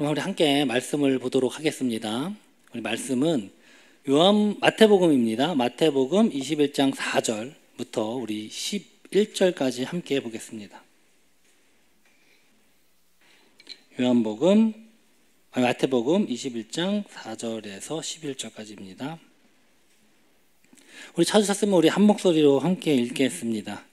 그럼 우리 함께 말씀을 보도록 하겠습니다. 우리 말씀은 마태복음입니다. 마태복음 21장 4절부터 우리 11절까지 함께 보겠습니다. 마태복음 21장 4절에서 11절까지입니다. 우리 찾으셨으면 우리 한 목소리로 함께 읽겠습니다.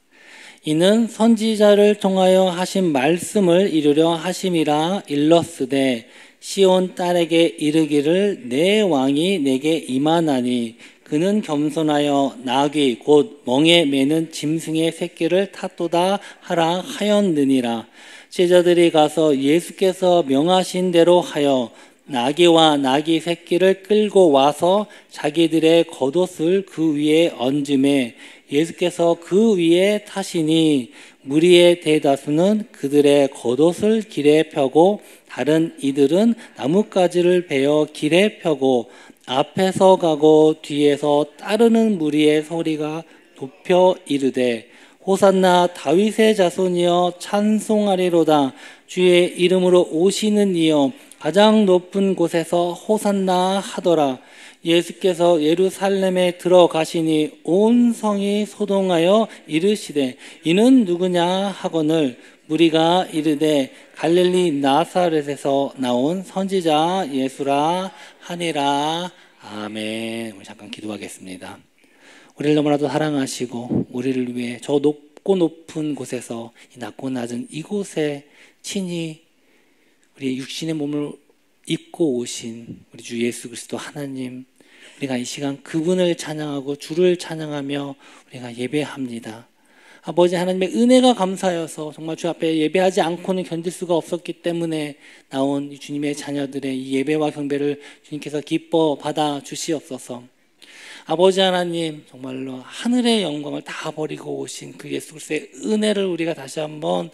이는 선지자를 통하여 하신 말씀을 이루려 하심이라 일렀으되 시온 딸에게 이르기를 내 왕이 내게 임하나니 그는 겸손하여 나귀 곧 멍에 매는 짐승의 새끼를 탔도다 하라 하였느니라. 제자들이 가서 예수께서 명하신 대로 하여 나귀와 나귀 새끼를 끌고 와서 자기들의 겉옷을 그 위에 얹음에 예수께서 그 위에 타시니 무리의 대다수는 그들의 겉옷을 길에 펴고 다른 이들은 나뭇가지를 베어 길에 펴고 앞에서 가고 뒤에서 따르는 무리의 소리가 높여 이르되 호산나 다윗의 자손이여 찬송하리로다. 주의 이름으로 오시는 이여 가장 높은 곳에서 호산나 하더라. 예수께서 예루살렘에 들어가시니 온 성이 소동하여 이르시되 이는 누구냐 하거늘 무리가 이르되 갈릴리 나사렛에서 나온 선지자 예수라 하니라. 아멘. 우리 잠깐 기도하겠습니다. 우리를 너무나도 사랑하시고 우리를 위해 저 높고 높은 곳에서 이 낮고 낮은 이곳에 친히 우리 육신의 몸을 입고 오신 우리 주 예수 그리스도 하나님, 우리가 이 시간 그분을 찬양하고 주를 찬양하며 우리가 예배합니다. 아버지 하나님의 은혜가 감사여서 정말 주 앞에 예배하지 않고는 견딜 수가 없었기 때문에 나온 이 주님의 자녀들의 이 예배와 경배를 주님께서 기뻐 받아 주시옵소서. 아버지 하나님, 정말로 하늘의 영광을 다 버리고 오신 그 예수 그리스도의 은혜를 우리가 다시 한번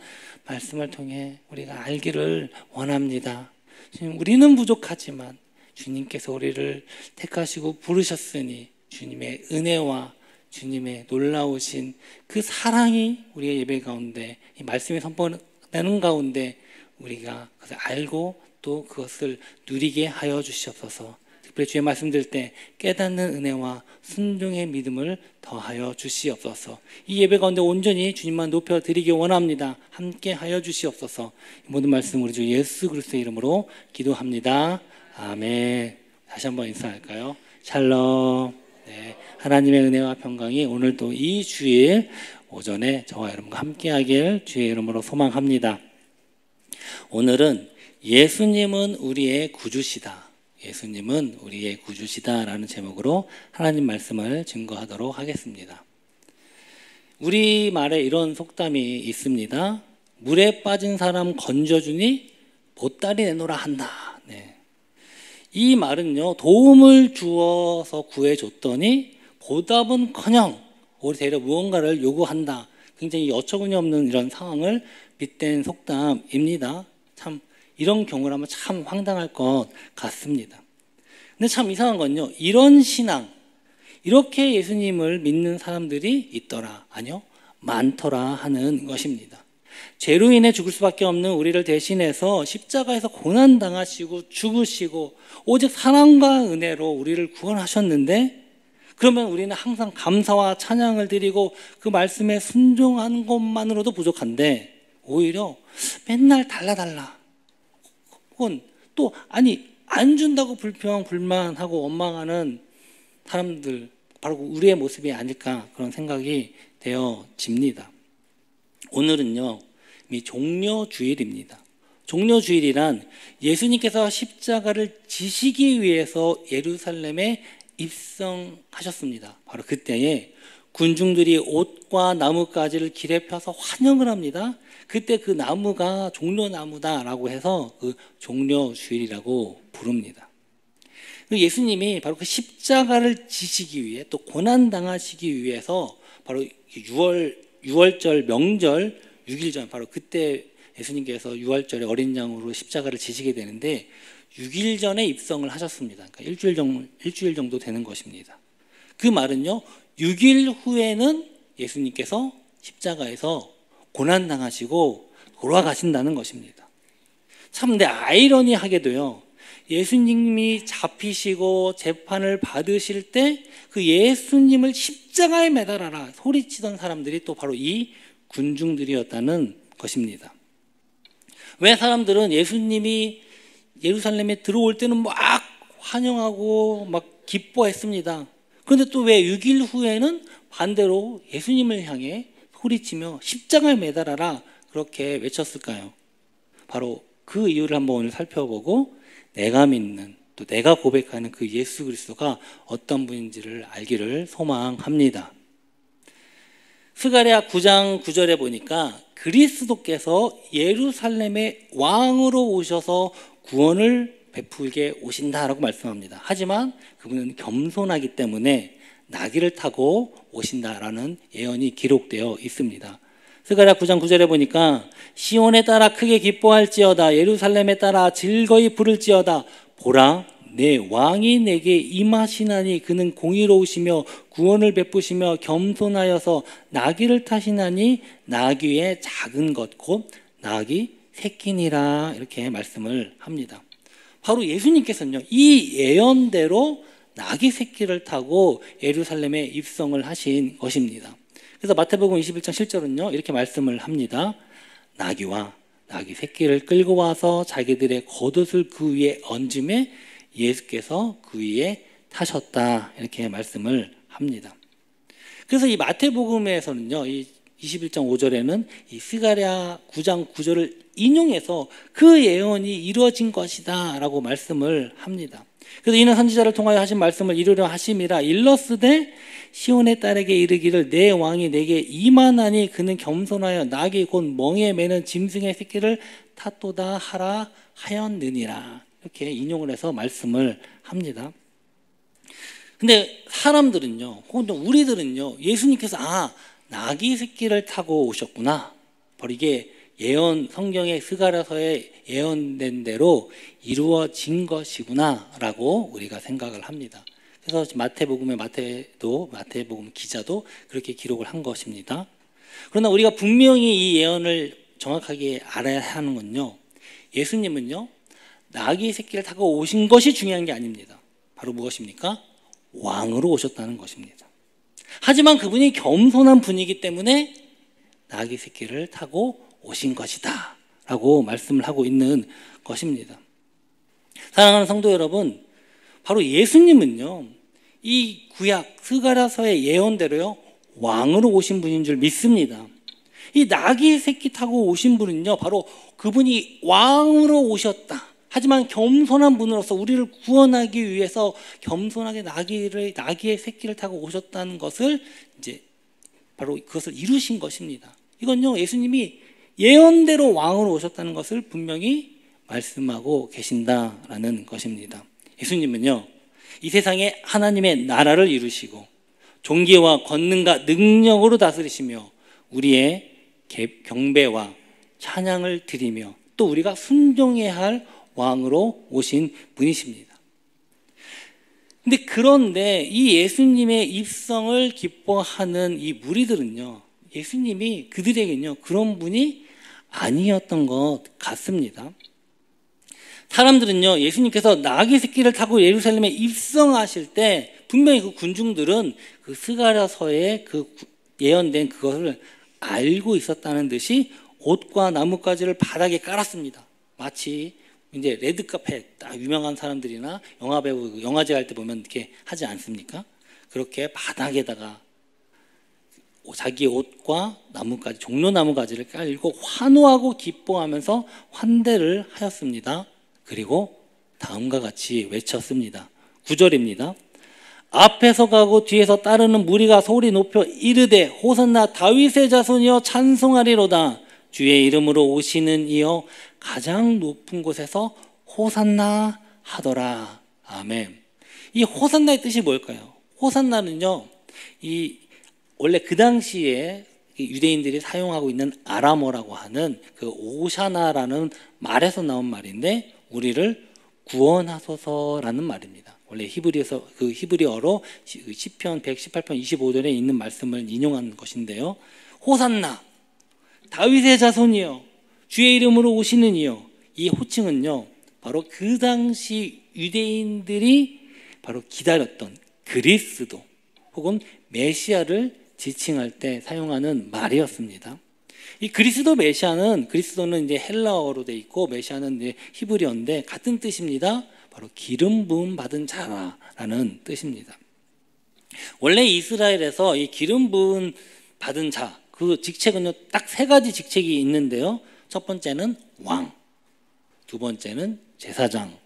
말씀을 통해 우리가 알기를 원합니다. 주님, 우리는 부족하지만 주님께서 우리를 택하시고 부르셨으니 주님의 은혜와 주님의 놀라우신 그 사랑이 우리의 예배 가운데, 이 말씀이 선포되는 가운데 우리가 그것을 알고 또 그것을 누리게 하여 주시옵소서. 특별히 주의 말씀 들을 때 깨닫는 은혜와 순종의 믿음을 더하여 주시옵소서. 이 예배 가운데 온전히 주님만 높여드리기 원합니다. 함께 하여 주시옵소서. 모든 말씀 우리 주 예수 그리스도의 이름으로 기도합니다. 아멘. 다시 한번 인사할까요? 샬롬. 네, 하나님의 은혜와 평강이 오늘도 이 주일 오전에 저와 여러분과 함께하길 주의 이름으로 소망합니다. 오늘은 예수님은 우리의 구주시다. 예수님은 우리의 구주시다라는 제목으로 하나님 말씀을 증거하도록 하겠습니다. 우리말에 이런 속담이 있습니다. 물에 빠진 사람 건져주니 보따리 내놓으라 한다. 네. 이 말은요, 도움을 주어서 구해줬더니 보답은커녕 오히려 무언가를 요구한다. 굉장히 어처구니 없는 이런 상황을 빗댄 속담입니다. 참 이런 경우를 하면 참 황당할 것 같습니다. 근데 참 이상한 건요, 이런 신앙, 이렇게 예수님을 믿는 사람들이 있더라, 아니요, 많더라 하는 것입니다. 죄로 인해 죽을 수밖에 없는 우리를 대신해서 십자가에서 고난당하시고 죽으시고 오직 사랑과 은혜로 우리를 구원하셨는데, 그러면 우리는 항상 감사와 찬양을 드리고 그 말씀에 순종하는 것만으로도 부족한데 오히려 맨날 달라달라, 혹은 또 안 준다고 불만하고 원망하는 사람들, 바로 우리의 모습이 아닐까 그런 생각이 되어집니다. 오늘은요, 종려주일입니다. 종려주일이란 예수님께서 십자가를 지시기 위해서 예루살렘에 입성하셨습니다. 바로 그때에 군중들이 옷과 나뭇가지를 길에 펴서 환영을 합니다. 그때 그 나무가 종려나무다라고 해서 그 종려주일이라고 부릅니다. 예수님이 바로 그 십자가를 지시기 위해 또 고난당하시기 위해서 바로 6월절 명절 6일 전, 바로 그때 예수님께서 6월절에 어린 양으로 십자가를 지시게 되는데 6일 전에 입성을 하셨습니다. 그러니까 일주일 정도 되는 것입니다. 그 말은요, 6일 후에는 예수님께서 십자가에서 고난당하시고 돌아가신다는 것입니다. 참 근데 아이러니하게도요, 예수님이 잡히시고 재판을 받으실 때 그 예수님을 십자가에 매달아라 소리치던 사람들이 또 바로 이 군중들이었다는 것입니다. 왜 사람들은 예수님이 예루살렘에 들어올 때는 막 환영하고 막 기뻐했습니다. 그런데 또 왜 6일 후에는 반대로 예수님을 향해 소리치며 십자가에 매달아라 그렇게 외쳤을까요? 바로 그 이유를 한번 오늘 살펴보고 내가 믿는 또 내가 고백하는 그 예수 그리스도가 어떤 분인지를 알기를 소망합니다. 스가랴 9장 9절에 보니까 그리스도께서 예루살렘의 왕으로 오셔서 구원을 베풀게 오신다라고 말씀합니다. 하지만 그분은 겸손하기 때문에 나귀를 타고 오신다라는 예언이 기록되어 있습니다. 스가랴 9장 9절에 보니까 시온에 따라 크게 기뻐할지어다 예루살렘에 따라 즐거이 부를지어다 보라 내 왕이 내게 임하시나니 그는 공의로우시며 구원을 베푸시며 겸손하여서 나귀를 타시나니 나귀의 작은 것 곧 나귀 새끼니라 이렇게 말씀을 합니다. 바로 예수님께서는요 이 예언대로 나귀 새끼를 타고 예루살렘에 입성을 하신 것입니다. 그래서 마태복음 21장 7절은요 이렇게 말씀을 합니다. 나귀와 나귀 새끼를 끌고 와서 자기들의 겉옷을 그 위에 얹음에 예수께서 그 위에 타셨다 이렇게 말씀을 합니다. 그래서 이 마태복음에서는요 이 21장 5절에는 이 스가랴 9장 9절을 인용해서 그 예언이 이루어진 것이다 라고 말씀을 합니다. 그래서 이는 선지자를 통하여 하신 말씀을 이루려 하심이라 일러스되 시온의 딸에게 이르기를 내 왕이 내게 임하나니 그는 겸손하여 나귀 곧 멍에 매는 짐승의 새끼를 탔도다 하라 하였느니라 이렇게 인용을 해서 말씀을 합니다. 근데 사람들은요 혹은 우리들은요 예수님께서 나귀 새끼를 타고 오셨구나 바로 이게 예언 성경의 스가랴서에 예언된 대로 이루어진 것이구나 라고 우리가 생각을 합니다. 그래서 마태복음 기자도 그렇게 기록을 한 것입니다. 그러나 우리가 분명히 이 예언을 정확하게 알아야 하는 건요 예수님은요 나귀 새끼를 타고 오신 것이 중요한 게 아닙니다. 바로 무엇입니까? 왕으로 오셨다는 것입니다. 하지만 그분이 겸손한 분이기 때문에 나귀 새끼를 타고 오신 것이다 라고 말씀을 하고 있는 것입니다. 사랑하는 성도 여러분, 바로 예수님은요 이 구약 스가랴서의 예언대로요 왕으로 오신 분인 줄 믿습니다. 이 나귀 새끼 타고 오신 분은요 바로 그분이 왕으로 오셨다. 하지만 겸손한 분으로서 우리를 구원하기 위해서 겸손하게 나귀의 새끼를 타고 오셨다는 것을 이제 바로 그것을 이루신 것입니다. 이건요 예수님이 예언대로 왕으로 오셨다는 것을 분명히 말씀하고 계신다라는 것입니다. 예수님은요 이 세상에 하나님의 나라를 이루시고 존귀와 권능과 능력으로 다스리시며 우리의 경배와 찬양을 드리며 또 우리가 순종해야 할 왕으로 오신 분이십니다. 그런데 이 예수님의 입성을 기뻐하는 이 무리들은요 예수님이 그들에게는요 그런 분이 아니었던 것 같습니다. 사람들은요 예수님께서 나귀 새끼를 타고 예루살렘에 입성하실 때 분명히 그 군중들은 그 스가랴서에 그 예언된 그것을 알고 있었다는 듯이 옷과 나뭇가지를 바닥에 깔았습니다. 마치 이제 레드카펫 딱 유명한 사람들이나 영화배우 영화제 할 때 보면 이렇게 하지 않습니까? 그렇게 바닥에다가 자기 옷과 나뭇가지, 종려나무가지를 깔고 환호하고 기뻐하면서 환대를 하였습니다. 그리고 다음과 같이 외쳤습니다. 9절입니다. 앞에서 가고 뒤에서 따르는 무리가 소리 높여 이르되 호산나 다윗의 자손이여 찬송하리로다. 주의 이름으로 오시는 이여 가장 높은 곳에서 호산나 하더라. 아멘. 이 호산나의 뜻이 뭘까요? 호산나는요 원래 그 당시에 유대인들이 사용하고 있는 아람어라고 하는 그 오샤나라는 말에서 나온 말인데 우리를 구원하소서라는 말입니다. 원래 히브리어로 시편 118편 25절에 있는 말씀을 인용한 것인데요. 호산나 다윗의 자손이여 주의 이름으로 오시는 이여 이 호칭은요, 바로 그 당시 유대인들이 바로 기다렸던 그리스도 혹은 메시아를 지칭할 때 사용하는 말이었습니다. 이 그리스도는 이제 헬라어로 돼 있고 메시아는 이제 히브리어인데 같은 뜻입니다. 바로 기름 부음 받은 자라는 뜻입니다. 원래 이스라엘에서 이 기름 부음 받은 자, 그 직책은요, 딱 세 가지 직책이 있는데요. 첫 번째는 왕, 두 번째는 제사장,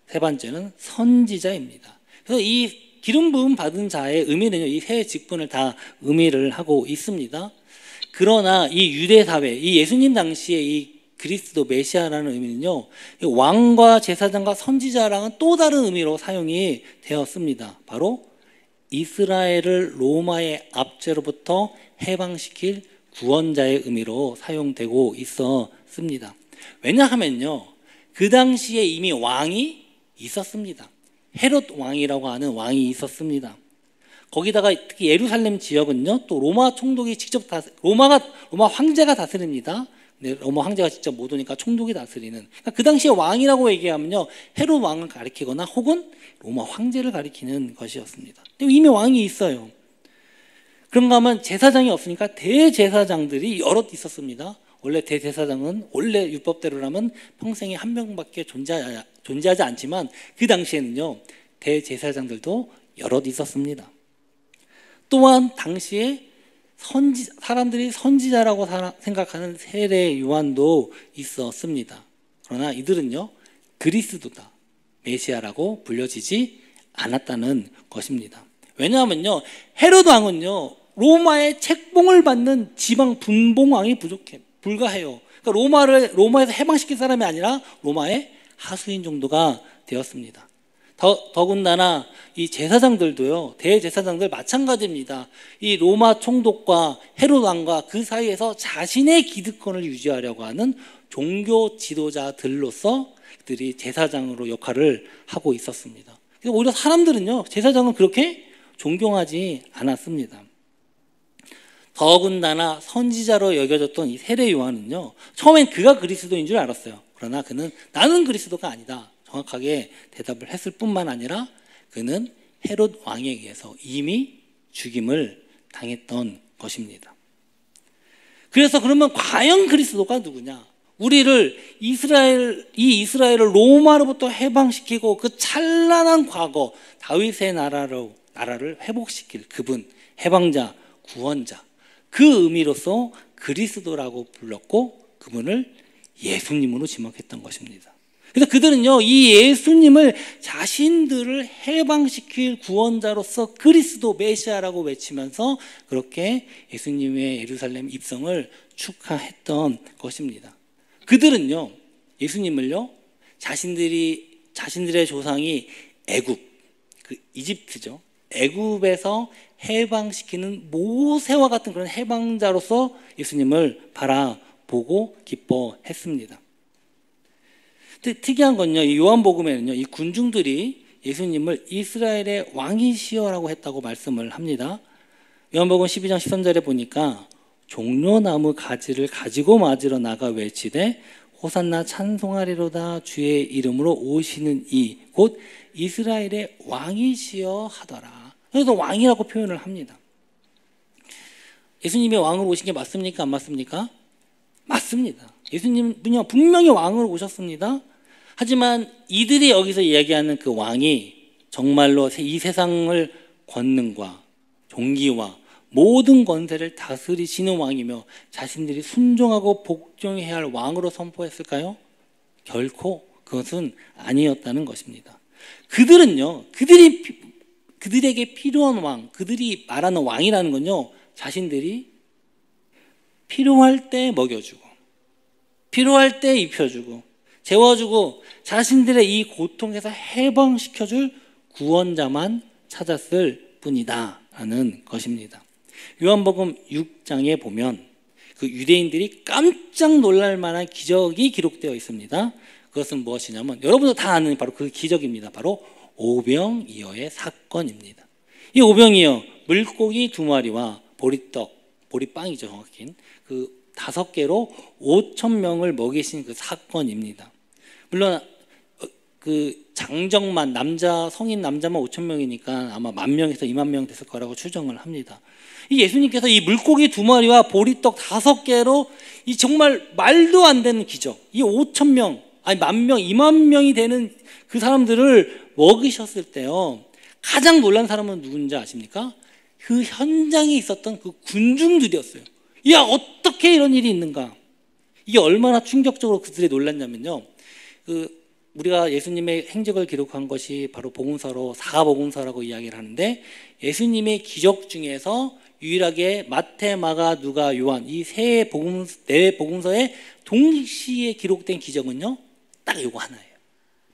세 번째는 선지자입니다. 그래서 이 기름 부음 받은 자의 의미는요, 이 세 직분을 다 의미를 하고 있습니다. 그러나 이 유대 사회, 이 예수님 당시에 이 그리스도 메시아라는 의미는요, 왕과 제사장과 선지자랑은 또 다른 의미로 사용이 되었습니다. 바로 이스라엘을 로마의 압제로부터 해방시킬 구원자의 의미로 사용되고 있었습니다. 왜냐하면요, 그 당시에 이미 왕이 있었습니다. 헤롯 왕이라고 하는 왕이 있었습니다. 거기다가 특히 예루살렘 지역은요, 또 로마 총독이 직접 로마 황제가 다스립니다. 근데 로마 황제가 직접 못 오니까 총독이 다스리는. 그러니까 그 당시에 왕이라고 얘기하면요, 헤롯 왕을 가리키거나 혹은 로마 황제를 가리키는 것이었습니다. 이미 왕이 있어요. 그런가 하면 제사장이 없으니까 대제사장들이 여럿 있었습니다. 원래 대제사장은 원래 율법대로라면 평생에 한 명밖에 존재하지 않지만 그 당시에는요, 대제사장들도 여럿 있었습니다. 또한 당시에 사람들이 선지자라고 생각하는 세례 요한도 있었습니다. 그러나 이들은요, 그리스도다, 메시아라고 불려지지 않았다는 것입니다. 왜냐하면요, 헤롯 왕은요, 로마의 책봉을 받는 지방 분봉왕이 불가해요. 그러니까 로마에서 해방시킨 사람이 아니라 로마의 하수인 정도가 되었습니다. 더군다나 이 제사장들도요, 대제사장들 마찬가지입니다. 이 로마 총독과 헤롯 왕과 그 사이에서 자신의 기득권을 유지하려고 하는 종교 지도자들로서 그들이 제사장으로 역할을 하고 있었습니다. 그래서 오히려 사람들은요, 제사장은 그렇게 존경하지 않았습니다. 더군다나 선지자로 여겨졌던 이 세례 요한은요, 처음엔 그가 그리스도인 줄 알았어요. 그러나 그는 나는 그리스도가 아니다, 정확하게 대답을 했을 뿐만 아니라 그는 헤롯 왕에 의해서 이미 죽임을 당했던 것입니다. 그래서 그러면 과연 그리스도가 누구냐? 우리를 이스라엘을 로마로부터 해방시키고 그 찬란한 과거 다윗의 나라를 회복시킬 그분, 해방자, 구원자, 그 의미로서 그리스도라고 불렀고 그분을 예수님으로 지목했던 것입니다. 그래서 그들은요, 이 예수님을 자신들을 해방시킬 구원자로서 그리스도 메시아라고 외치면서 그렇게 예수님의 예루살렘 입성을 축하했던 것입니다. 그들은요, 예수님을요, 자신들의 조상이 애굽, 그 이집트죠, 애굽에서 해방시키는 모세와 같은 그런 해방자로서 예수님을 바라보고 기뻐했습니다. 특이한 건요, 이 요한복음에는요, 이 군중들이 예수님을 이스라엘의 왕이시여라고 했다고 말씀을 합니다. 요한복음 12장 13절에 보니까 종려나무 가지를 가지고 맞으러 나가 외치되 호산나 찬송하리로다 주의 이름으로 오시는 이 곧 이스라엘의 왕이시여 하더라. 그래서 왕이라고 표현을 합니다. 예수님이 왕으로 오신 게 맞습니까? 안 맞습니까? 맞습니다. 예수님은요, 분명히 왕으로 오셨습니다. 하지만 이들이 여기서 이야기하는 그 왕이 정말로 이 세상을 권능과 종기와 모든 권세를 다스리시는 왕이며 자신들이 순종하고 복종해야 할 왕으로 선포했을까요? 결코 그것은 아니었다는 것입니다. 그들은요, 그들에게 필요한 왕, 그들이 말하는 왕이라는 건요, 자신들이 필요할 때 먹여주고 필요할 때 입혀주고 재워주고 자신들의 이 고통에서 해방시켜줄 구원자만 찾았을 뿐이다 라는 것입니다. 요한복음 6장에 보면 그 유대인들이 깜짝 놀랄 만한 기적이 기록되어 있습니다. 그것은 무엇이냐면 여러분도 다 아는 바로 그 기적입니다. 바로 오병이어의 사건입니다. 이 오병이어, 물고기 2마리와 보리빵이죠, 정확히 그 5개로 5,000명을 먹이신 그 사건입니다. 물론 그 장정만 성인 남자만 5천 명이니까 아마 10,000명에서 20,000명 됐을 거라고 추정을 합니다. 이 예수님께서 이 물고기 2마리와 보리떡 5개로 이 정말 말도 안 되는 기적, 이 5,000명, 아니 10,000명, 20,000명이 되는 그 사람들을 먹이셨을 때요, 가장 놀란 사람은 누군지 아십니까? 그 현장에 있었던 그 군중들이었어요. 야, 어떻게 이런 일이 있는가? 이게 얼마나 충격적으로 그들이 놀랐냐면요, 우리가 예수님의 행적을 기록한 것이 바로 복음서로 사복음서라고 이야기를 하는데, 예수님의 기적 중에서 유일하게 마태, 마가, 누가, 요한 이 네 복음서에 동시에 기록된 기적은요, 딱 요거 하나예요.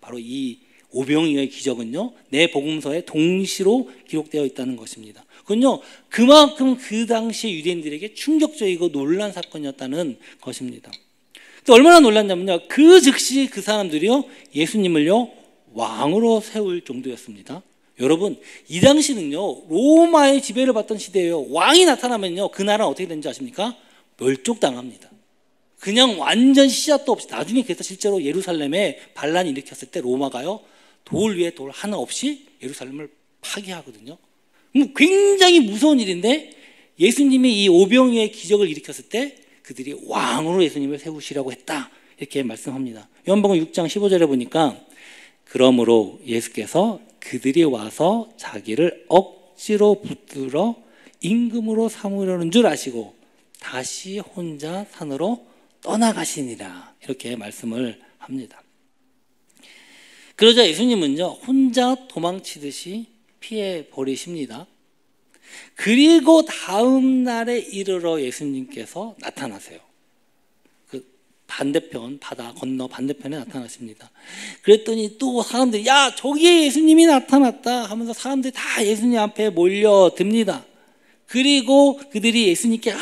바로 이 오병이어의 기적은요, 네 복음서에 동시로 기록되어 있다는 것입니다. 그건요, 그만큼 그 당시 유대인들에게 충격적이고 놀란 사건이었다는 것입니다. 또 얼마나 놀랐냐면요, 그 즉시 그 사람들이요, 예수님을요 왕으로 세울 정도였습니다. 여러분, 이 당시는요 로마의 지배를 받던 시대예요. 왕이 나타나면요 그 나라는 어떻게 되는지 아십니까? 멸족당합니다. 그냥 완전 씨앗도 없이. 나중에 그래서 실제로 예루살렘에 반란이 일으켰을 때 로마가요 돌 위에 돌 하나 없이 예루살렘을 파괴하거든요. 굉장히 무서운 일인데, 예수님이 이 오병이어의 기적을 일으켰을 때 그들이 왕으로 예수님을 세우시려고 했다, 이렇게 말씀합니다. 요한복음 6장 15절에 보니까, 그러므로 예수께서 그들이 와서 자기를 억지로 붙들어 임금으로 삼으려는 줄 아시고 다시 혼자 산으로 떠나가시니라, 이렇게 말씀을 합니다. 그러자 예수님은요 혼자 도망치듯이 피해 버리십니다. 그리고 다음 날에 이르러 예수님께서 나타나세요. 그 반대편, 바다 건너 반대편에 나타나십니다. 그랬더니 또 사람들이, 야, 저기에 예수님이 나타났다 하면서 사람들이 다 예수님 앞에 몰려듭니다. 그리고 그들이 예수님께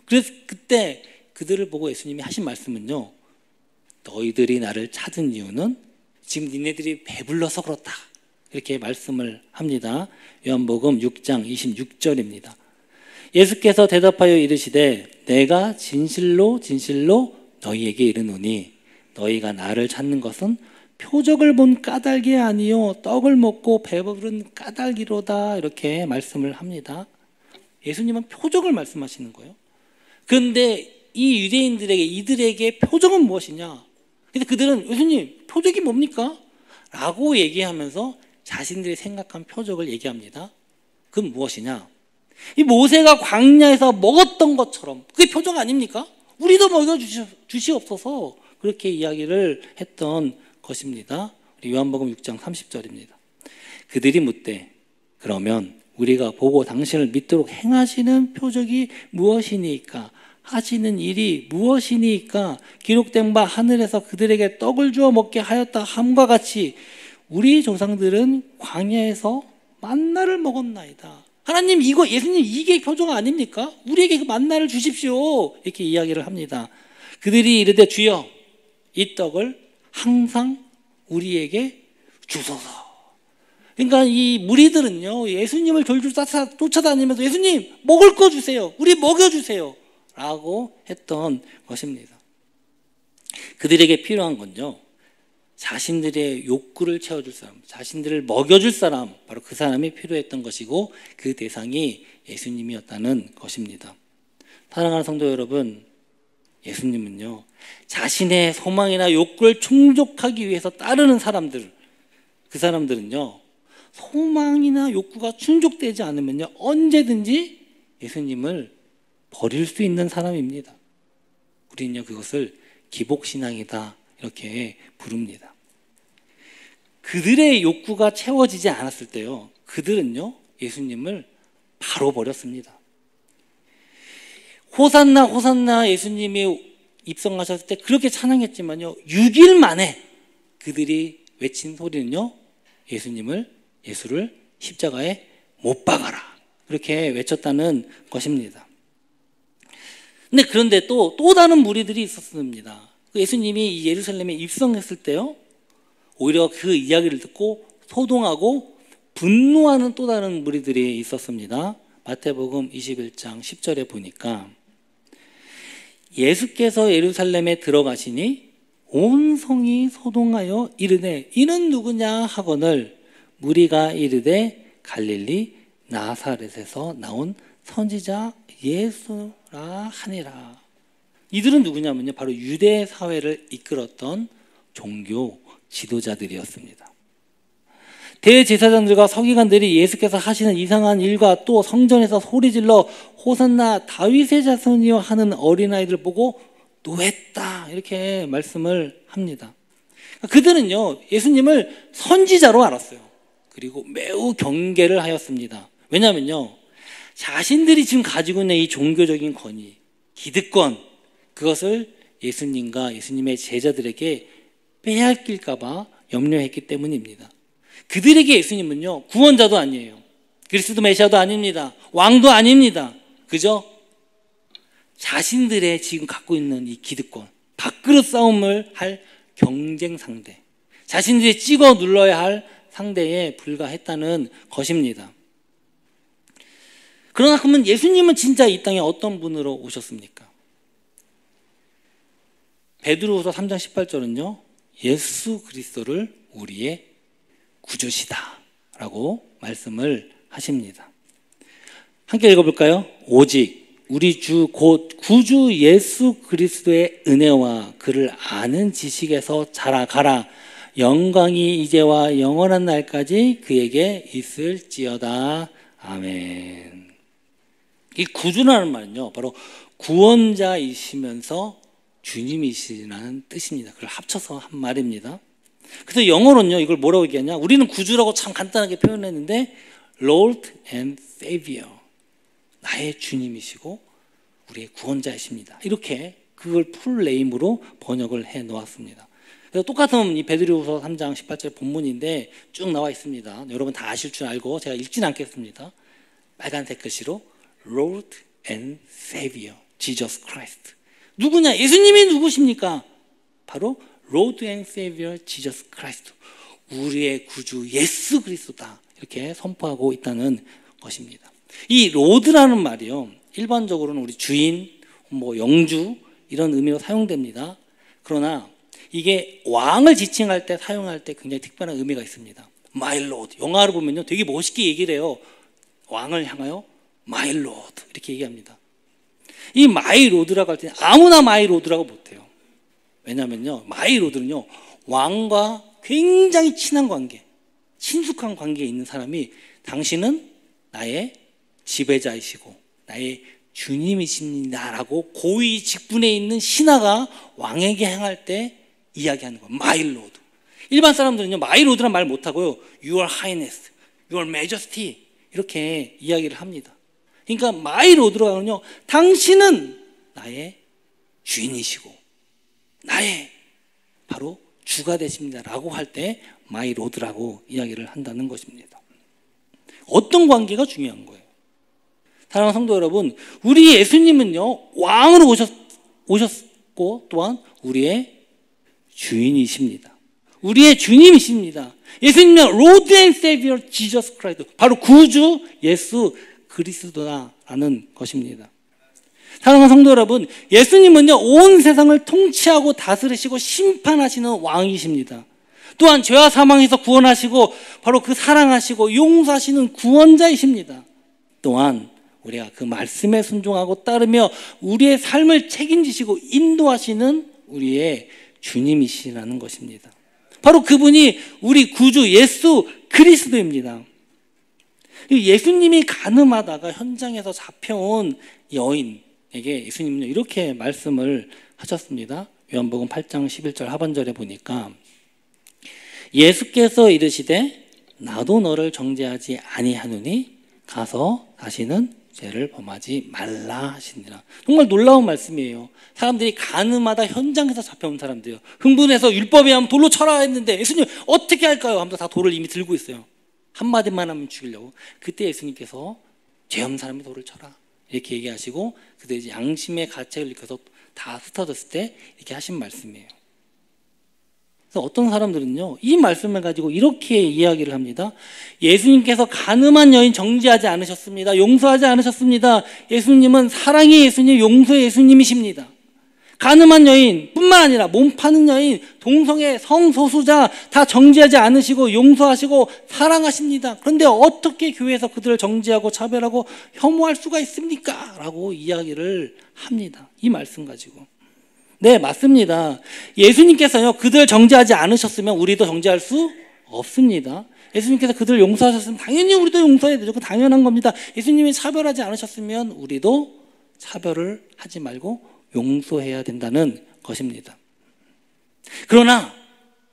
그래서 그때 그들을 보고 예수님이 하신 말씀은요, 너희들이 나를 찾은 이유는 지금 니네들이 배불러서 그렇다, 이렇게 말씀을 합니다. 요한복음 6장 26절입니다. 예수께서 대답하여 이르시되 내가 진실로 진실로 너희에게 이르노니 너희가 나를 찾는 것은 표적을 본 까닭이 아니요 떡을 먹고 배부른 까닭이로다, 이렇게 말씀을 합니다. 예수님은 표적을 말씀하시는 거예요. 그런데 이 유대인들에게, 이들에게 표적은 무엇이냐? 근데 그들은 예수님 표적이 뭡니까? 라고 얘기하면서 자신들이 생각한 표적을 얘기합니다. 그건 무엇이냐? 이 모세가 광야에서 먹었던 것처럼, 그게 표적 아닙니까? 우리도 먹여주시옵소서, 그렇게 이야기를 했던 것입니다. 우리 요한복음 6장 30절입니다. 그들이 묻되 그러면 우리가 보고 당신을 믿도록 행하시는 표적이 무엇이니까? 하시는 일이 무엇이니까? 기록된 바 하늘에서 그들에게 떡을 주어 먹게 하였다 함과 같이 우리 조상들은 광야에서 만나를 먹었나이다. 하나님, 예수님 이게 표적 아닙니까? 우리에게 그 만나를 주십시오, 이렇게 이야기를 합니다. 그들이 이르되 주여 이 떡을 항상 우리에게 주소서. 그러니까 이 무리들은요 예수님을 졸졸 쫓아다니면서 예수님 먹을 거 주세요, 우리 먹여주세요 라고 했던 것입니다. 그들에게 필요한 건요, 자신들의 욕구를 채워줄 사람, 자신들을 먹여줄 사람, 바로 그 사람이 필요했던 것이고 그 대상이 예수님이었다는 것입니다. 사랑하는 성도 여러분, 예수님은요 자신의 소망이나 욕구를 충족하기 위해서 따르는 사람들, 그 사람들은요 소망이나 욕구가 충족되지 않으면요 언제든지 예수님을 버릴 수 있는 사람입니다. 우리는요 그것을 기복신앙이다, 이렇게 부릅니다. 그들의 욕구가 채워지지 않았을 때요 그들은요 예수님을 바로 버렸습니다. 호산나 호산나 예수님이 입성하셨을 때 그렇게 찬양했지만요 6일 만에 그들이 외친 소리는요 예수를 십자가에 못 박아라, 그렇게 외쳤다는 것입니다. 그런데 또 다른 무리들이 있었습니다. 예수님이 예루살렘에 입성했을 때요 오히려 그 이야기를 듣고 소동하고 분노하는 또 다른 무리들이 있었습니다. 마태복음 21장 10절에 보니까 예수께서 예루살렘에 들어가시니 온 성이 소동하여 이르되 이는 누구냐 하거늘 무리가 이르되 갈릴리 나사렛에서 나온 선지자 예수라 하니라. 이들은 누구냐면요, 바로 유대 사회를 이끌었던 종교 지도자들이었습니다. 대제사장들과 서기관들이 예수께서 하시는 이상한 일과 또 성전에서 소리질러 호산나 다윗의 자손이여 하는 어린아이들 보고 노했다, 이렇게 말씀을 합니다. 그들은요, 예수님을 선지자로 알았어요. 그리고 매우 경계를 하였습니다. 왜냐하면요, 자신들이 지금 가지고 있는 이 종교적인 권위, 기득권, 그것을 예수님과 예수님의 제자들에게 빼앗길까 봐 염려했기 때문입니다. 그들에게 예수님은요, 구원자도 아니에요. 그리스도 메시아도 아닙니다. 왕도 아닙니다. 그저 자신들의 지금 갖고 있는 이 기득권, 밥그릇 싸움을 할 경쟁 상대, 자신들이 찍어 눌러야 할 상대에 불과했다는 것입니다. 그러나 그러면 예수님은 진짜 이 땅에 어떤 분으로 오셨습니까? 베드로후서 3장 18절은요, 예수 그리스도를 우리의 구주시다 라고 말씀을 하십니다. 함께 읽어볼까요? 오직 우리 주 곧 구주 예수 그리스도의 은혜와 그를 아는 지식에서 자라가라. 영광이 이제와 영원한 날까지 그에게 있을지어다. 아멘. 이 구주라는 말은요, 바로 구원자이시면서 주님이시라는 뜻입니다. 그걸 합쳐서 한 말입니다. 그래서 영어로는요, 이걸 뭐라고 얘기하냐? 우리는 구주라고 참 간단하게 표현했는데 Lord and Savior, 나의 주님이시고 우리의 구원자이십니다. 이렇게 그걸 풀네임으로 번역을 해 놓았습니다. 그래서 똑같은 이 베드로후서 3장 18절 본문인데 쭉 나와 있습니다. 여러분 다 아실 줄 알고 제가 읽진 않겠습니다. 빨간색 글씨로 Lord and Savior, Jesus Christ. 누구냐? 예수님이 누구십니까? 바로 Lord and Savior, Jesus Christ. 우리의 구주 예수 그리스도다. 이렇게 선포하고 있다는 것입니다. 이 로드라는 말이요, 일반적으로는 우리 주인, 영주 이런 의미로 사용됩니다. 그러나 이게 왕을 지칭할 때 사용할 때 굉장히 특별한 의미가 있습니다. My Lord. 영화를 보면요, 되게 멋있게 얘기를 해요. 왕을 향하여 My Lord 이렇게 얘기합니다. 이 My Lord라고 할 때는 아무나 My Lord라고 못해요. 왜냐하면요, My Lord는요, 왕과 굉장히 친한 관계, 친숙한 관계에 있는 사람이 당신은 나의 지배자이시고 나의 주님이십니다라고 고위 직분에 있는 신하가 왕에게 행할 때 이야기하는 거예요. My Lord. 일반 사람들은요, My Lord란 말 못하고요, Your Highness, Your Majesty 이렇게 이야기를 합니다. 그러니까 My Lord라고 하면요, 당신은 나의 주인이시고 나의 바로 주가 되십니다 라고 할 때 My Lord라고 이야기를 한다는 것입니다. 어떤 관계가 중요한 거예요? 사랑하는 성도 여러분, 우리 예수님은요, 왕으로 오셨고 또한 우리의 주인이십니다. 우리의 주님이십니다. 예수님은 Lord and Savior Jesus Christ, 바로 구주 예수 그리스도라는 것입니다. 사랑하는 성도 여러분, 예수님은요, 온 세상을 통치하고 다스리시고 심판하시는 왕이십니다. 또한 죄와 사망에서 구원하시고 바로 그 사랑하시고 용서하시는 구원자이십니다. 또한 우리가 그 말씀에 순종하고 따르며 우리의 삶을 책임지시고 인도하시는 우리의 주님이시라는 것입니다. 바로 그분이 우리 구주 예수 그리스도입니다. 예수님이 가늠하다가 현장에서 잡혀온 여인에게 예수님은 이렇게 말씀을 하셨습니다. 요한복음 8장 11절 하반절에 보니까 예수께서 이르시되 나도 너를 정죄하지 아니하노니 가서 다시는 죄를 범하지 말라 하시니라. 정말 놀라운 말씀이에요. 사람들이 가늠하다 현장에서 잡혀온 사람들이요, 흥분해서 율법에 하면 돌로 쳐라 했는데 예수님 어떻게 할까요? 하면서 다 돌을 이미 들고 있어요. 한마디만 하면 죽이려고. 그때 예수님께서 죄 없는 사람이 돌을 쳐라 이렇게 얘기하시고, 그때 이제 양심의 가책을 느껴서 다 흩어졌을 때 이렇게 하신 말씀이에요. 그래서 어떤 사람들은요, 이 말씀을 가지고 이렇게 이야기를 합니다. 예수님께서 가늠한 여인 정죄하지 않으셨습니다. 용서하지 않으셨습니다. 예수님은 사랑의 예수님, 용서의 예수님이십니다. 가늠한 여인 뿐만 아니라 몸 파는 여인, 동성애, 성소수자 다 정죄하지 않으시고 용서하시고 사랑하십니다. 그런데 어떻게 교회에서 그들을 정죄하고 차별하고 혐오할 수가 있습니까? 라고 이야기를 합니다. 이 말씀 가지고. 네, 맞습니다. 예수님께서요, 그들을 정죄하지 않으셨으면 우리도 정죄할 수 없습니다. 예수님께서 그들을 용서하셨으면 당연히 우리도 용서해야 되죠. 그 당연한 겁니다. 예수님이 차별하지 않으셨으면 우리도 차별을 하지 말고 용서해야 된다는 것입니다. 그러나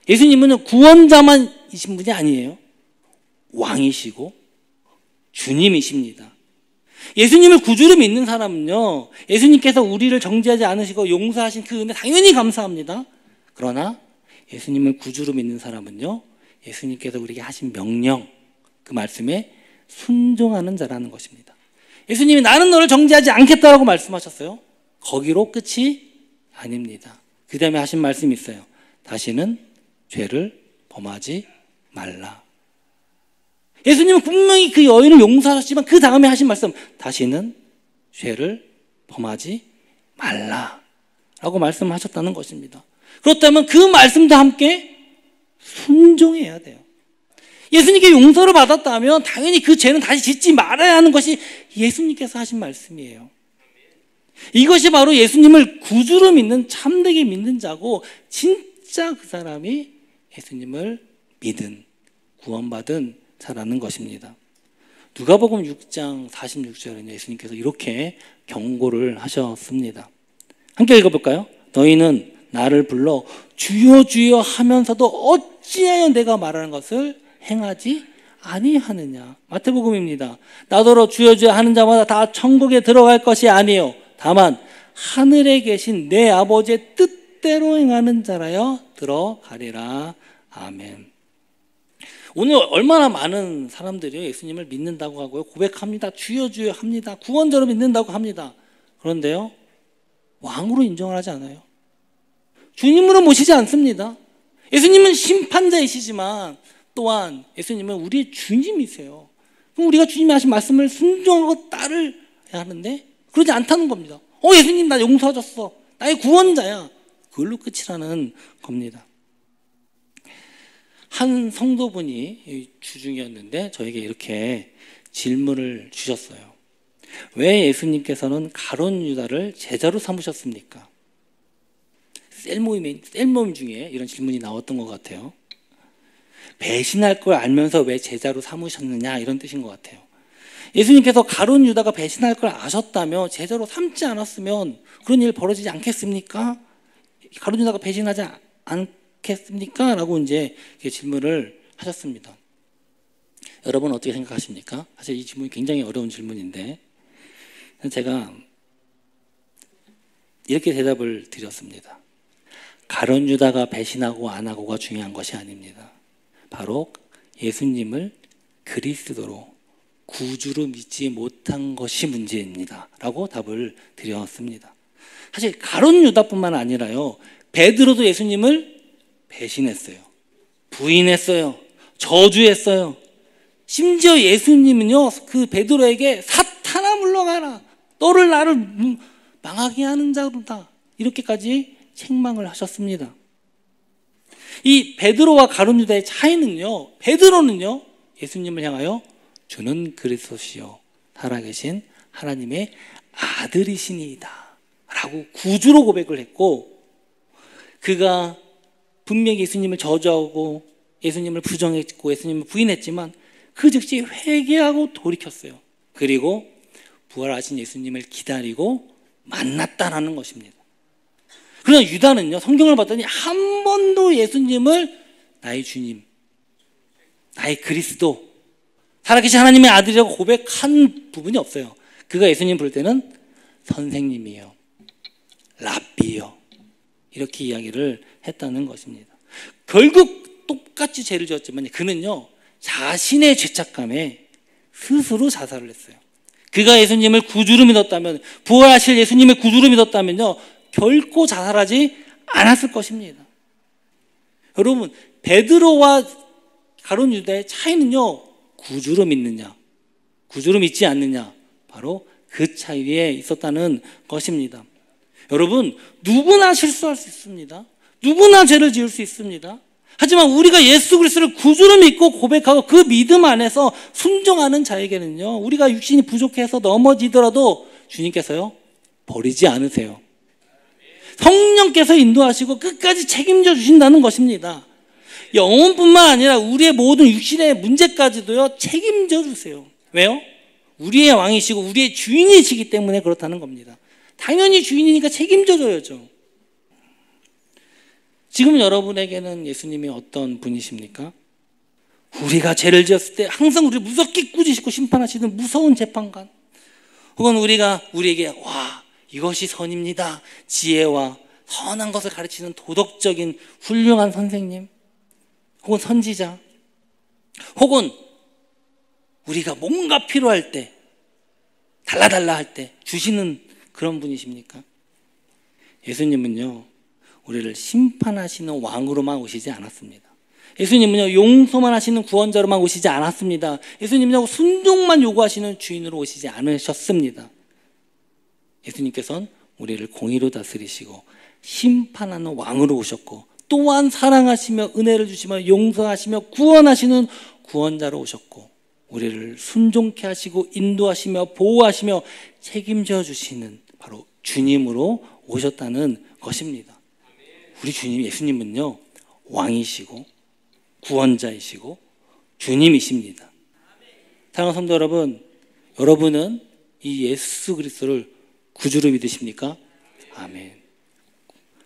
예수님은 구원자만이신 분이 아니에요. 왕이시고 주님이십니다. 예수님을 구주로 믿는 사람은요, 예수님께서 우리를 정죄하지 않으시고 용서하신 그 은혜 당연히 감사합니다. 그러나 예수님을 구주로 믿는 사람은요, 예수님께서 우리에게 하신 명령, 그 말씀에 순종하는 자라는 것입니다. 예수님이 나는 너를 정죄하지 않겠다라고 말씀하셨어요. 거기로 끝이 아닙니다. 그 다음에 하신 말씀이 있어요. 다시는 죄를 범하지 말라. 예수님은 분명히 그 여인을 용서하셨지만 그 다음에 하신 말씀, 다시는 죄를 범하지 말라 라고 말씀하셨다는 것입니다. 그렇다면 그 말씀도 함께 순종해야 돼요. 예수님께 용서를 받았다면 당연히 그 죄는 다시 짓지 말아야 하는 것이 예수님께서 하신 말씀이에요. 이것이 바로 예수님을 구주로 믿는, 참되게 믿는 자고, 진짜 그 사람이 예수님을 믿은, 구원받은 자라는 것입니다. 누가복음 6장 46절에는 예수님께서 이렇게 경고를 하셨습니다. 함께 읽어볼까요? 너희는 나를 불러 주여 주여 하면서도 어찌하여 내가 말하는 것을 행하지 아니하느냐. 마태복음입니다. 나더러 주여 주여 하는 자마다 다 천국에 들어갈 것이 아니에요. 다만 하늘에 계신 내 아버지의 뜻대로 행하는 자라여 들어가리라. 아멘. 오늘 얼마나 많은 사람들이 예수님을 믿는다고 하고요, 고백합니다. 주여 주여 합니다. 구원자로 믿는다고 합니다. 그런데요, 왕으로 인정을 하지 않아요. 주님으로 모시지 않습니다. 예수님은 심판자이시지만 또한 예수님은 우리의 주님이세요. 그럼 우리가 주님이 하신 말씀을 순종하고 따르야 하는데 그러지 않다는 겁니다. 예수님 나 용서하셨어. 나의 구원자야. 그걸로 끝이라는 겁니다. 한 성도분이 주중이었는데 저에게 이렇게 질문을 주셨어요. 왜 예수님께서는 가룟 유다를 제자로 삼으셨습니까? 셀모임 중에 이런 질문이 나왔던 것 같아요. 배신할 걸 알면서 왜 제자로 삼으셨느냐, 이런 뜻인 것 같아요. 예수님께서 가룟 유다가 배신할 걸 아셨다며 제자로 삼지 않았으면 그런 일 벌어지지 않겠습니까? 가룟 유다가 배신하지 않겠습니까? 라고 이제 질문을 하셨습니다. 여러분 어떻게 생각하십니까? 사실 이 질문이 굉장히 어려운 질문인데 제가 이렇게 대답을 드렸습니다. 가룟 유다가 배신하고 안 하고가 중요한 것이 아닙니다. 바로 예수님을 그리스도로 구주로 믿지 못한 것이 문제입니다 라고 답을 드렸습니다. 사실 가룟 유다뿐만 아니라요, 베드로도 예수님을 배신했어요. 부인했어요. 저주했어요. 심지어 예수님은요, 그 베드로에게 사탄아 물러가라. 너를 나를 망하게 하는 자로다. 이렇게까지 책망을 하셨습니다. 이 베드로와 가룟 유다의 차이는요, 베드로는요, 예수님을 향하여 주는 그리스도시요 살아계신 하나님의 아들이시니이다 라고 구주로 고백을 했고, 그가 분명히 예수님을 저주하고 예수님을 부정했고 예수님을 부인했지만 그 즉시 회개하고 돌이켰어요. 그리고 부활하신 예수님을 기다리고 만났다라는 것입니다. 그러나 유다는요, 성경을 봤더니 한 번도 예수님을 나의 주님, 나의 그리스도, 살아계신 하나님의 아들이라고 고백한 부분이 없어요. 그가 예수님 부를 때는 선생님이요, 랍비요, 이렇게 이야기를 했다는 것입니다. 결국 똑같이 죄를 지었지만 그는요, 자신의 죄책감에 스스로 자살을 했어요. 그가 예수님을 구주로 믿었다면, 부활하실 예수님을 구주로 믿었다면요, 결코 자살하지 않았을 것입니다. 여러분, 베드로와 가룟 유다의 차이는요, 구주로 믿느냐, 구주로 믿지 않느냐, 바로 그 차이에 있었다는 것입니다. 여러분, 누구나 실수할 수 있습니다. 누구나 죄를 지을 수 있습니다. 하지만 우리가 예수 그리스도를 구주로 믿고 고백하고 그 믿음 안에서 순종하는 자에게는요, 우리가 육신이 부족해서 넘어지더라도 주님께서요 버리지 않으세요. 성령께서 인도하시고 끝까지 책임져 주신다는 것입니다. 영혼뿐만 아니라 우리의 모든 육신의 문제까지도요 책임져 주세요. 왜요? 우리의 왕이시고 우리의 주인이시기 때문에 그렇다는 겁니다. 당연히 주인이니까 책임져 줘야죠. 지금 여러분에게는 예수님이 어떤 분이십니까? 우리가 죄를 지었을 때 항상 우리를 무섭게 꾸짖고 심판하시는 무서운 재판관, 혹은 우리에게 와 이것이 선입니다, 지혜와 선한 것을 가르치는 도덕적인 훌륭한 선생님, 혹은 선지자, 혹은 우리가 뭔가 필요할 때 달라달라 할 때 주시는 그런 분이십니까? 예수님은요 우리를 심판하시는 왕으로만 오시지 않았습니다. 예수님은요 용서만 하시는 구원자로만 오시지 않았습니다. 예수님은요 순종만 요구하시는 주인으로 오시지 않으셨습니다. 예수님께서는 우리를 공의로 다스리시고 심판하는 왕으로 오셨고, 또한 사랑하시며 은혜를 주시며 용서하시며 구원하시는 구원자로 오셨고, 우리를 순종케 하시고 인도하시며 보호하시며 책임져 주시는 바로 주님으로 오셨다는 것입니다. 우리 주님 예수님은요 왕이시고 구원자이시고 주님이십니다. 사랑하는 성도 여러분, 여러분은 이 예수 그리스도를 구주로 믿으십니까? 아멘.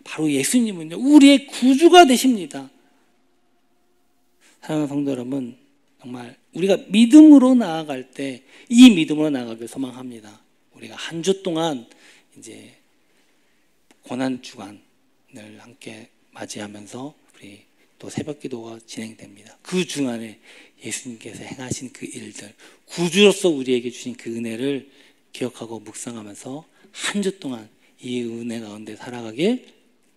바로 예수님은요 우리의 구주가 되십니다. 사랑하는 성도 여러분, 정말 우리가 믿음으로 나아갈 때 이 믿음으로 나아가길 소망합니다. 우리가 한 주 동안 이제 고난 주간을 함께 맞이하면서 우리 또 새벽 기도가 진행됩니다. 그 중간에 예수님께서 행하신 그 일들, 구주로서 우리에게 주신 그 은혜를 기억하고 묵상하면서 한 주 동안 이 은혜 가운데 살아가길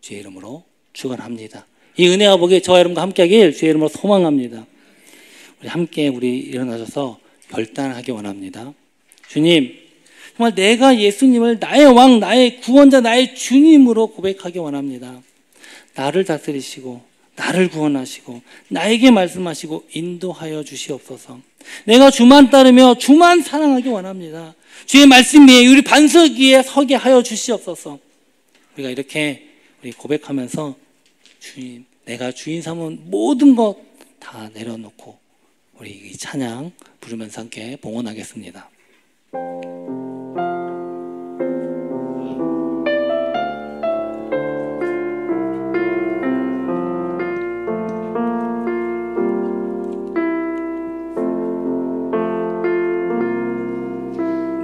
주의 이름으로 축원합니다. 이 은혜와 복이 저와 여러분과 함께하길 주의 이름으로 소망합니다. 우리 함께 일어나셔서 결단하기 원합니다. 주님, 정말 내가 예수님을 나의 왕, 나의 구원자, 나의 주님으로 고백하기 원합니다. 나를 다스리시고 나를 구원하시고 나에게 말씀하시고 인도하여 주시옵소서. 내가 주만 따르며 주만 사랑하기 원합니다. 주의 말씀 위에 우리 반석 위에 서게 하여 주시옵소서. 우리가 이렇게 우리 고백하면서 주님, 내가 주인 삼은 모든 것 다 내려놓고 우리 이 찬양 부르면서 함께 봉헌하겠습니다.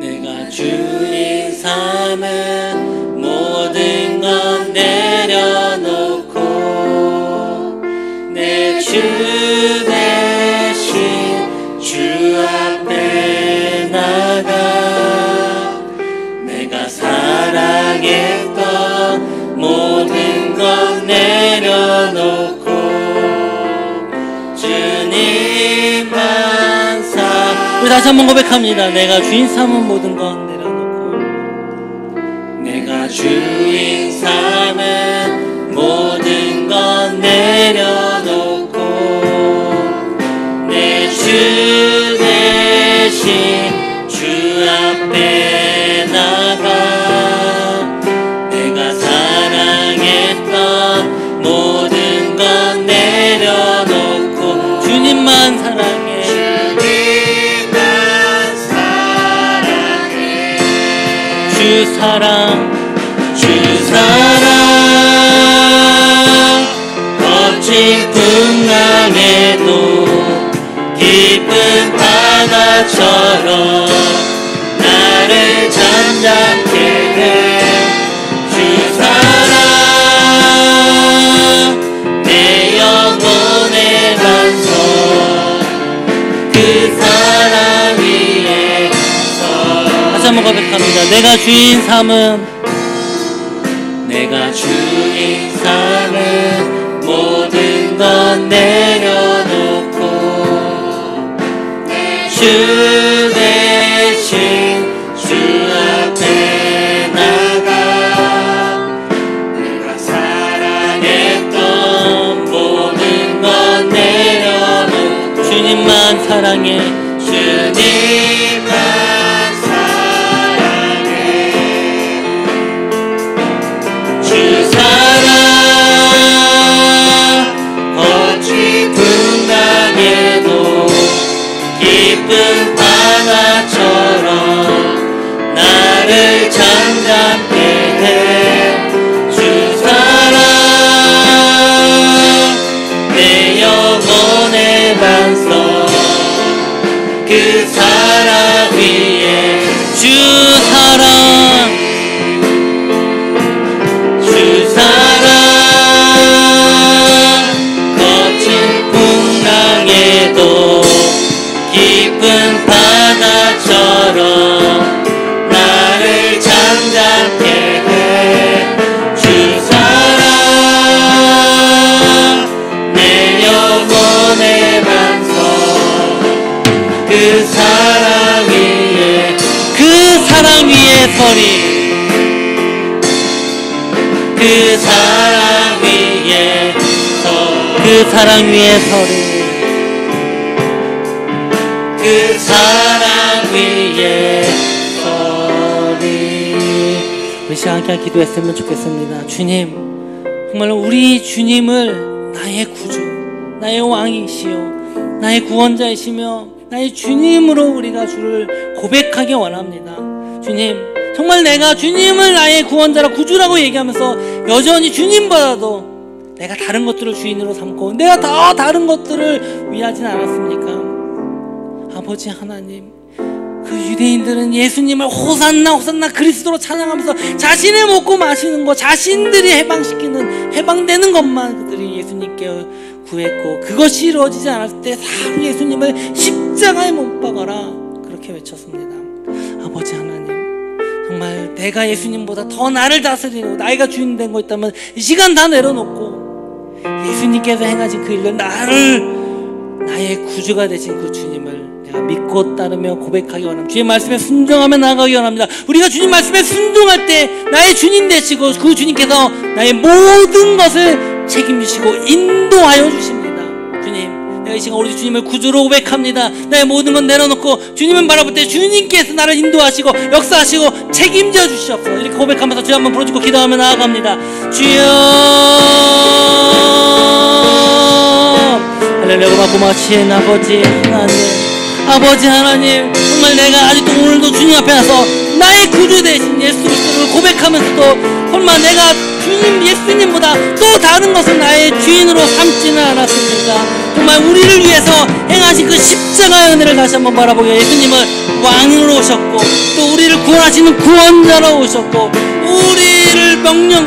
내가 주인 삼은 모든 것 내려놓고 내 주 대신 주 앞에 나가 내가 사랑했던 모든 것 내려놓고 주님만 우리 다시 한번 고백합니다. 내가 주인 삼은 모든 것 내려놓고 내가 주인 삼은 모든 것 내려놓고 내 주 대신 주 앞에 나가 내가 사랑했던 모든 것 내려놓고 주님만 사랑해 주 사랑 거친 풍랑에도 깊은 바다처럼 나를 잠잠케 해 주 사랑 내 영혼의 반석 그 사랑 위에 다시 한번 고백합니다. 내가 주인 삼은 모든 것 내려놓고 주 대신 주 앞에 나가 주님만 사랑해. 주님만 사랑해. 주 사랑 거친 풍랑에도 깊은 바다처럼 나를 잠잠케 해. 주 사랑 내 영혼의 반석 그 사랑 위에. 주 사랑 주 사랑 거친 풍랑에도 깊은 바다처럼 나를 잠잠케 해. 주 사랑 내 영혼의 반석 그 사랑 위에. 그 사랑 위에 서리. 그 사랑 위에 그 사랑 위에 서리. 그 사랑 위에 서리. 우리 시간 함께 기도했으면 좋겠습니다. 주님, 정말 우리 주님을 나의 구주, 나의 왕이시여, 나의 구원자이시며 나의 주님으로 우리가 주를 고백하기 원합니다. 주님, 정말 내가 주님을 나의 구원자라 구주라고 얘기하면서 여전히 주님보다도 내가 다른 것들을 주인으로 삼고 내가 더 다른 것들을 위하진 않았습니까? 아버지 하나님, 그 유대인들은 예수님을 호산나 호산나 그리스도로 찬양하면서 자신의 먹고 마시는 것, 자신들이 해방되는 것만 그들이 예수님께 구했고, 그것이 이루어지지 않았을 때 사로 예수님을 십자가에 못 박아라 그렇게 외쳤습니다. 아버지 하나님, 정말 내가 예수님보다 더 나를 다스리고 나이가 주인 된 거 있다면 이 시간 다 내려놓고 예수님께서 행하신 그 일을 나의 구주가 되신 그 주님을 내가 믿고 따르며 고백하기 원합니다. 주의 말씀에 순종하며 나아가기 원합니다. 우리가 주님 말씀에 순종할 때 나의 주님 되시고 그 주님께서 나의 모든 것을 책임지시고 인도하여 주십니다. 주님, 내가 이 시간 우리 주님을 구주로 고백합니다. 나의 모든 건 내려놓고 주님을 바라볼 때 주님께서 나를 인도하시고 역사하시고 책임져 주시옵소서. 이렇게 고백하면서 주여 한번 부르짖고 기도하며 나아갑니다. 주여 할렐루야. 고마우신 아버지 하나님, 아버지 하나님, 정말 내가 아직도 오늘도 주님 앞에 나서 나의 구주 되신 예수 그리스도를 고백하면서도 설마 내가 주님 예수님보다 또 다른 것을 나의 주인으로 삼지는 않았습니까? 정말 우리를 위해서 행하신 그 십자가의 은혜를 다시 한번 바라보게, 예수님은 왕으로 오셨고 또 우리를 구원하시는 구원자로 오셨고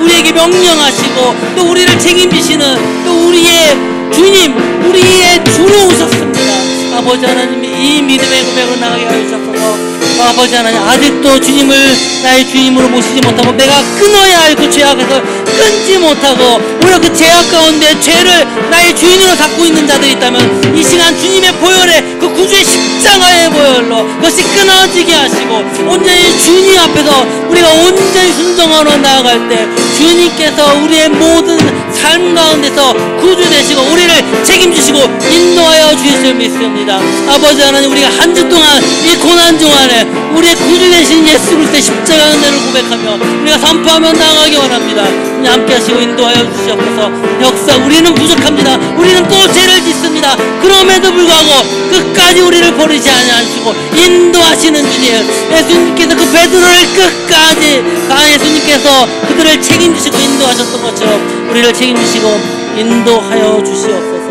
우리에게 명령하시고 또 우리를 책임지시는 또 우리의 주님, 우리의 주로 오셨습니다. 아버지 하나님이 이 믿음의 고백으로 나가게 하여 주셨고, 아버지 하나님, 아직도 주님을 나의 주님으로 모시지 못하고 내가 끊어야 할 그 죄악에서 끊지 못하고 오히려 그 죄악 가운데 죄를 나의 주인으로 삼고 있는 자들이 있다면 이 시간 주님의 보혈에, 그 구주의 십자가의 보혈로 그것이 끊어지게 하시고 온전히 주님 앞에서 우리가 온전히 순종하러 나아갈 때 주님께서 우리의 모든 삶 가운데서 구주 되시고 우리를 책임지시고 인도하여 주실 믿습니다. 아버지 하나님, 우리가 한 주 동안 이 고난 중안에 우리의 구주 되신 예수 그리스도의 십자가 은혜를 고백하며 우리가 선포하며 나아가기 원합니다. 함께 하시고 인도하여 주시옵소서. 역사, 우리는 부족합니다. 우리는 또 죄를 짓습니다. 그럼에도 불구하고 끝까지 우리를 버리지 아니하시고 인도하시는 주님, 예수님께서 그 베드로를 끝까지 예수님께서 그들을 책임지시고 인도하셨던 것처럼 우리를 책임지시고 인도하여 주시옵소서.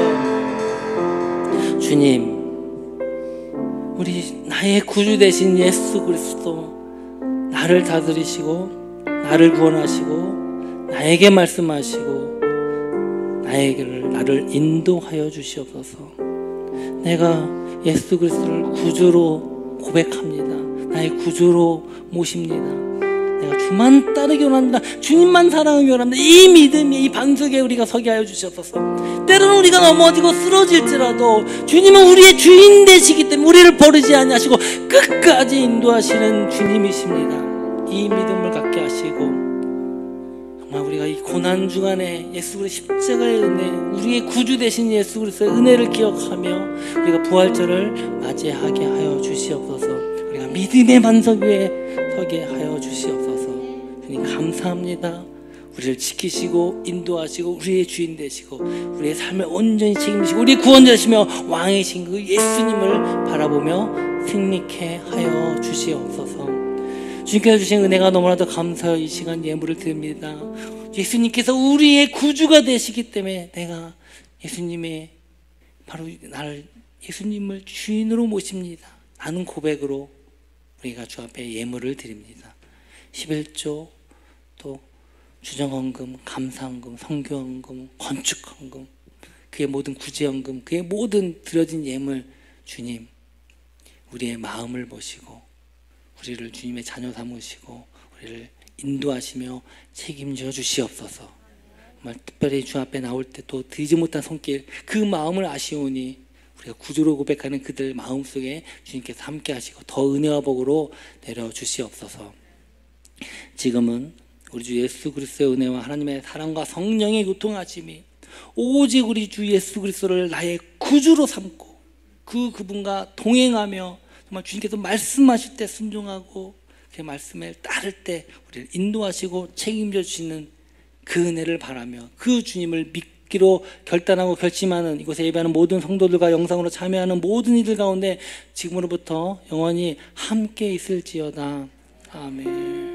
주님, 우리 나의 구주 되신 예수 그리스도, 나를 다스리시고 나를 구원하시고 나에게 말씀하시고 나를 인도하여 주시옵소서. 내가 예수 그리스도를 구주로 고백합니다. 나의 구주로 모십니다. 내가 주만 따르기 원합니다. 주님만 사랑하기 원합니다. 이 믿음이, 이 반석에 우리가 서게 하여 주시옵소서. 때로는 우리가 넘어지고 쓰러질지라도 주님은 우리의 주인 되시기 때문에 우리를 버리지 아니하시고 끝까지 인도하시는 주님이십니다. 이 믿음을 갖게 하시고 정말 우리가 이 고난 주간에 예수 그리스도 십자가의 은혜, 우리의 구주 되신 예수 그리스도의 은혜를 기억하며 우리가 부활절을 맞이하게 하여 주시옵소서. 우리가 믿음의 반석 위에 서게 하여 주시옵소서. 주님 감사합니다. 우리를 지키시고 인도하시고 우리의 주인 되시고 우리의 삶을 온전히 책임지시고 우리의 구원자시며 왕이신 그 예수님을 바라보며 승리케 하여 주시옵소서. 주님께서 주신 은혜가 너무나도 감사하여 이 시간 예물을 드립니다. 예수님께서 우리의 구주가 되시기 때문에 내가 예수님의 바로 나를 예수님을 주인으로 모십니다. 라는 고백으로 우리가 주 앞에 예물을 드립니다. 11조 또 주정헌금, 감사헌금, 성교헌금, 건축헌금, 그의 모든 구제헌금, 그의 모든 드려진 예물, 주님 우리의 마음을 보시고 우리를 주님의 자녀 삼으시고 우리를 인도하시며 책임져 주시옵소서. 정말 특별히 주 앞에 나올 때 또 드리지 못한 손길, 그 마음을 아시오니 우리가 구주로 고백하는 그들 마음속에 주님께서 함께 하시고 더 은혜와 복으로 내려 주시옵소서. 지금은 우리 주 예수 그리스도의 은혜와 하나님의 사랑과 성령의 교통하심이 오직 우리 주 예수 그리스도를 나의 구주로 삼고 그분과 동행하며 정말 주님께서 말씀하실 때 순종하고 그 말씀을 따를 때 우리를 인도하시고 책임져 주시는 그 은혜를 바라며 그 주님을 믿기로 결단하고 결심하는 이곳에 예배하는 모든 성도들과 영상으로 참여하는 모든 이들 가운데 지금으로부터 영원히 함께 있을지어다. 아멘.